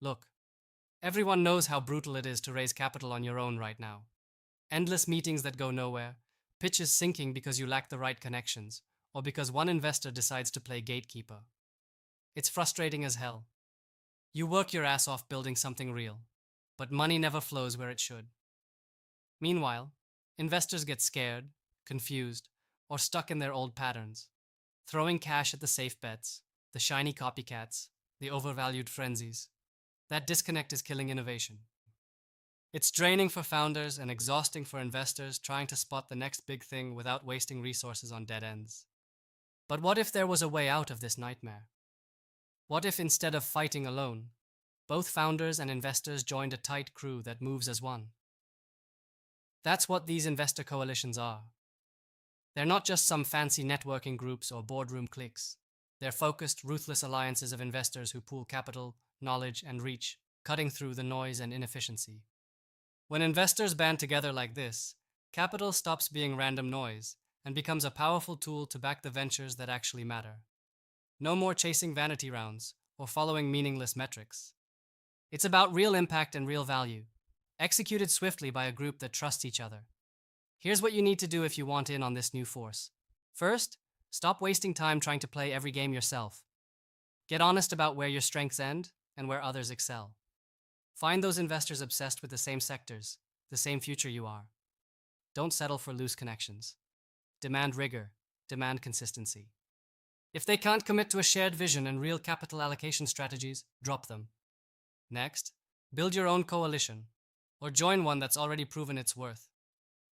Look, everyone knows how brutal it is to raise capital on your own right now. Endless meetings that go nowhere, pitches sinking because you lack the right connections, or because one investor decides to play gatekeeper. It's frustrating as hell. You work your ass off building something real, but money never flows where it should. Meanwhile, investors get scared, confused, or stuck in their old patterns, throwing cash at the safe bets, the shiny copycats, the overvalued frenzies. That disconnect is killing innovation. It's draining for founders and exhausting for investors trying to spot the next big thing without wasting resources on dead ends. But what if there was a way out of this nightmare? What if instead of fighting alone, both founders and investors joined a tight crew that moves as one? That's what these investor coalitions are. They're not just some fancy networking groups or boardroom cliques. They're focused, ruthless alliances of investors who pool capital, knowledge, and reach, cutting through the noise and inefficiency. When investors band together like this, capital stops being random noise and becomes a powerful tool to back the ventures that actually matter. No more chasing vanity rounds or following meaningless metrics. It's about real impact and real value, executed swiftly by a group that trusts each other. Here's what you need to do if you want in on this new force. First, stop wasting time trying to play every game yourself. Get honest about where your strengths end and where others excel. Find those investors obsessed with the same sectors, the same future you are. Don't settle for loose connections. Demand rigor, demand consistency. If they can't commit to a shared vision and real capital allocation strategies, drop them. Next, build your own coalition, or join one that's already proven its worth.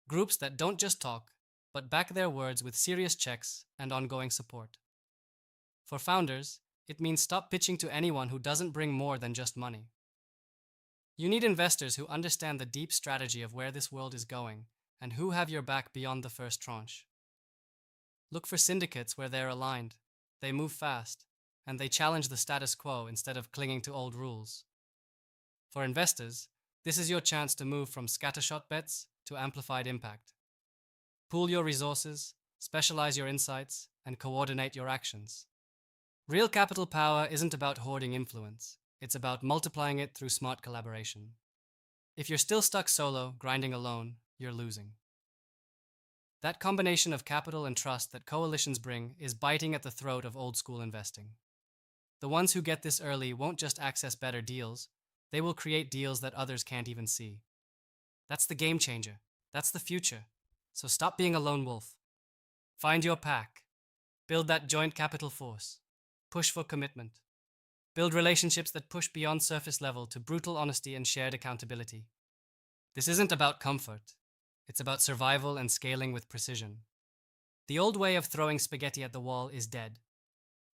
Groups that don't just talk, but back their words with serious checks and ongoing support. For founders, it means stop pitching to anyone who doesn't bring more than just money. You need investors who understand the deep strategy of where this world is going and who have your back beyond the first tranche. Look for syndicates where they're aligned, they move fast, and they challenge the status quo instead of clinging to old rules. For investors, this is your chance to move from scattershot bets to amplified impact. Pool your resources, specialize your insights, and coordinate your actions. Real capital power isn't about hoarding influence. It's about multiplying it through smart collaboration. If you're still stuck solo, grinding alone, you're losing. That combination of capital and trust that coalitions bring is biting at the throat of old-school investing. The ones who get this early won't just access better deals, they will create deals that others can't even see. That's the game changer. That's the future. So stop being a lone wolf. Find your pack. Build that joint capital force. Push for commitment. Build relationships that push beyond surface level to brutal honesty and shared accountability. This isn't about comfort. It's about survival and scaling with precision. The old way of throwing spaghetti at the wall is dead.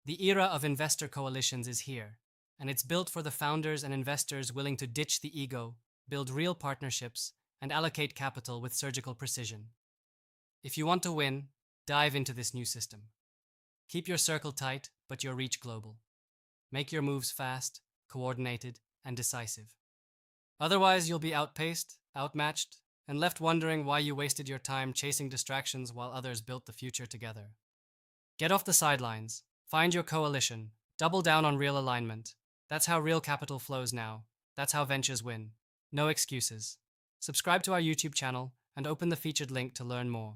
The era of investor coalitions is here, and it's built for the founders and investors willing to ditch the ego, build real partnerships, and allocate capital with surgical precision. If you want to win, dive into this new system. Keep your circle tight, but your reach global. Make your moves fast, coordinated, and decisive. Otherwise, you'll be outpaced, outmatched, and left wondering why you wasted your time chasing distractions while others built the future together. Get off the sidelines, find your coalition, double down on real alignment. That's how real capital flows now. That's how ventures win. No excuses. Subscribe to our YouTube channel and open the featured link to learn more.